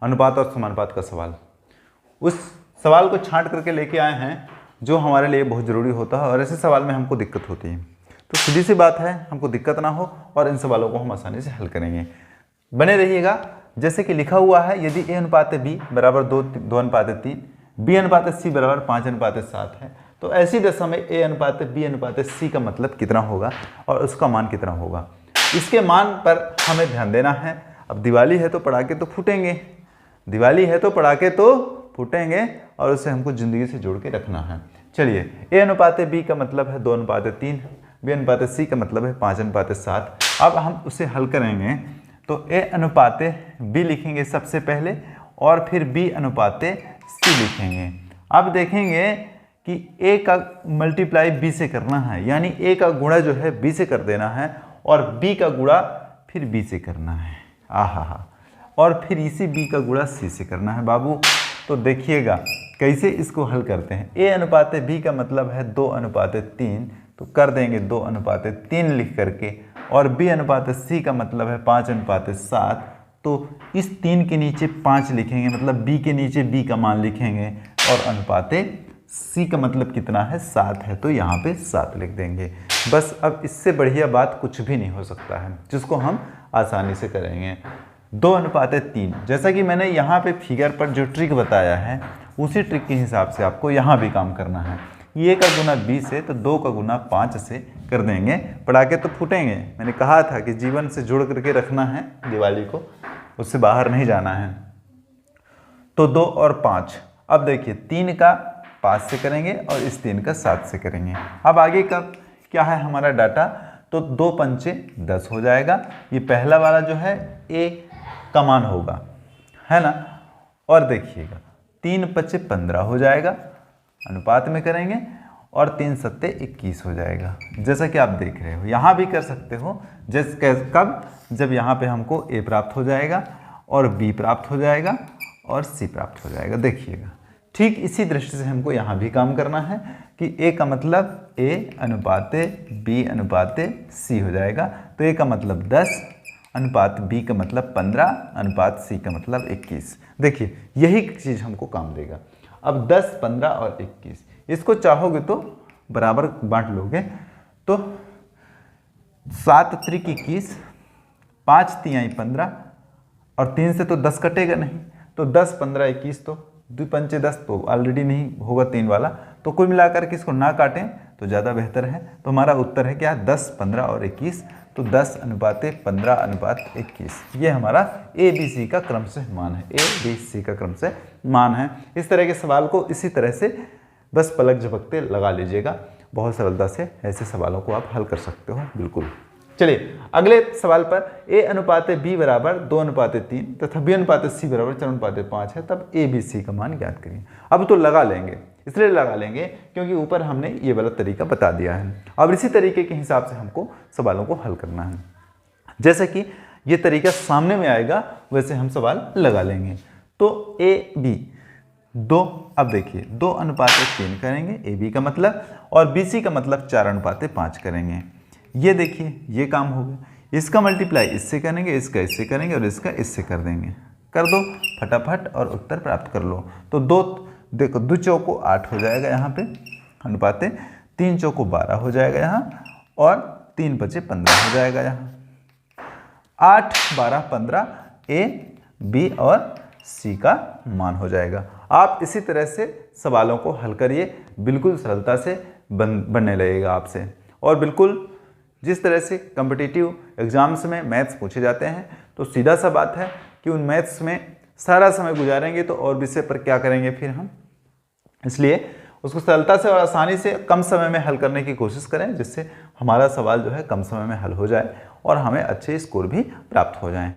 अनुपात और समानुपात का सवाल। उस सवाल को छांट करके लेके आए हैं जो हमारे लिए बहुत ज़रूरी होता है और ऐसे सवाल में हमको दिक्कत होती है। तो सीधी सी बात है, हमको दिक्कत ना हो और इन सवालों को हम आसानी से हल करेंगे। बने रहिएगा। जैसे कि लिखा हुआ है, यदि a अनुपात b बराबर 2 अनुपात 3, b अनुपात c बराबर 5 अनुपात 7 है, तो ऐसी दशा में a अनुपात b अनुपात c का मतलब कितना होगा और उसका मान कितना होगा, इसके मान पर हमें ध्यान देना है। अब दिवाली है तो पटाखे तो फूटेंगे, दिवाली है तो पटाखे तो फूटेंगे और उसे हमको ज़िंदगी से जोड़ के रखना है। चलिए, a अनुपात b का मतलब है 2 अनुपात 3, b अनुपात c का मतलब है 5 अनुपात 7। अब हम उसे हल करेंगे तो a अनुपात b लिखेंगे सबसे पहले और फिर b अनुपात c लिखेंगे। अब देखेंगे कि a का मल्टीप्लाई b से करना है, यानी a का गुणा जो है b से कर देना है और b का गुणा फिर b से करना है। आहा, और फिर इसी b का गुणा c से करना है बाबू। तो देखिएगा कैसे इसको हल करते हैं। a अनुपात b का मतलब है 2 अनुपात 3, तो कर देंगे 2 अनुपात 3 लिख करके, और b अनुपात c का मतलब है 5 अनुपात 7, तो इस 3 के नीचे 5 लिखेंगे, मतलब b के नीचे b का मान लिखेंगे, और अनुपात c का मतलब कितना है 7 है, तो यहाँ पे 7 लिख देंगे। बस अब इससे बढ़िया बात कुछ भी नहीं हो सकता है, जिसको हम आसानी से करेंगे। 2 अनुपात 3, जैसा कि मैंने यहाँ पे फिगर पर जो ट्रिक बताया है उसी ट्रिक के हिसाब से आपको यहाँ भी काम करना है। ये का गुना 20 से तो 2 का गुना 5 से कर देंगे, पटाखे तो फूटेंगे। मैंने कहा था कि जीवन से जुड़ करके रखना है दिवाली को, उससे बाहर नहीं जाना है। तो 2 और 5, अब देखिए 3 का 5 से करेंगे और इस 3 का 7 से करेंगे। अब आगे का क्या है हमारा डाटा, तो 2 पंचे 10 हो जाएगा। ये पहला वाला जो है a का मान होगा, है ना। और देखिएगा 3 पचे 15 हो जाएगा, अनुपात में करेंगे, और 3 सत्ते 21 हो जाएगा। जैसा कि आप देख रहे हो, यहाँ भी कर सकते हो। कब, जब यहाँ पे हमको a प्राप्त हो जाएगा और b प्राप्त हो जाएगा और c प्राप्त हो जाएगा। देखिएगा ठीक इसी दृष्टि से हमको यहाँ भी काम करना है कि a का मतलब a अनुपात b अनुपात c हो जाएगा। तो a का मतलब 10, अनुपात b का मतलब 15, अनुपात c का मतलब 21। देखिए यही चीज़ हमको काम देगा। अब 10, 15 और 21 इसको चाहोगे तो बराबर बांट लोगे, तो 7 त्रिक 21, 5 तिहाई 15 और 3 से तो 10 कटेगा नहीं, तो 10, 15, 21, तो 2 पंचे 10 तो ऑलरेडी नहीं होगा 3 वाला, तो कुल मिलाकर के इसको ना काटें तो ज़्यादा बेहतर है। तो हमारा उत्तर है क्या, 10, 15 और 21, तो 10 अनुपात 15 अनुपात 21। ये हमारा ए बी सी का क्रम से मान है, ए बी सी का क्रम से मान है। इस तरह के सवाल को इसी तरह से बस पलक झपकते लगा लीजिएगा, बहुत सरलता से ऐसे सवालों को आप हल कर सकते हो बिल्कुल। चलिए अगले सवाल पर, a अनुपात b बराबर 2 अनुपात 3 तथा b अनुपात c बराबर 4 अनुपात 5 है, तब a b c का मान ज्ञात करिए। अब तो लगा लेंगे, इसलिए लगा लेंगे क्योंकि ऊपर हमने ये वाला तरीका बता दिया है। अब इसी तरीके के हिसाब से हमको सवालों को हल करना है। जैसे कि ये तरीका सामने में आएगा वैसे हम सवाल लगा लेंगे। तो a b 2, अब देखिए 2 अनुपात 3 करेंगे a b का मतलब, और b c का मतलब 4 अनुपात 5 करेंगे। ये देखिए ये काम हो गया। इसका मल्टीप्लाई इससे करेंगे, इसका इससे करेंगे और इसका इससे कर देंगे। कर दो फटाफट और उत्तर प्राप्त कर लो। तो 2, देखो 2 चौको 8 हो जाएगा यहाँ पे अनुपात, 3 चौको 12 हो जाएगा यहाँ, और 3 पचे 15 हो जाएगा यहाँ। 8, 12, 15 ए बी और सी का मान हो जाएगा। आप इसी तरह से सवालों को हल करिए, बिल्कुल सरलता से बनने लगेगा आपसे। और बिल्कुल जिस तरह से कॉम्पिटिटिव एग्जाम्स में मैथ्स पूछे जाते हैं, तो सीधा सा बात है कि उन मैथ्स में सारा समय गुजारेंगे तो और विषय पर क्या करेंगे फिर हम, इसलिए उसको सरलता से और आसानी से कम समय में हल करने की कोशिश करें, जिससे हमारा सवाल जो है कम समय में हल हो जाए और हमें अच्छे स्कोर भी प्राप्त हो जाएं।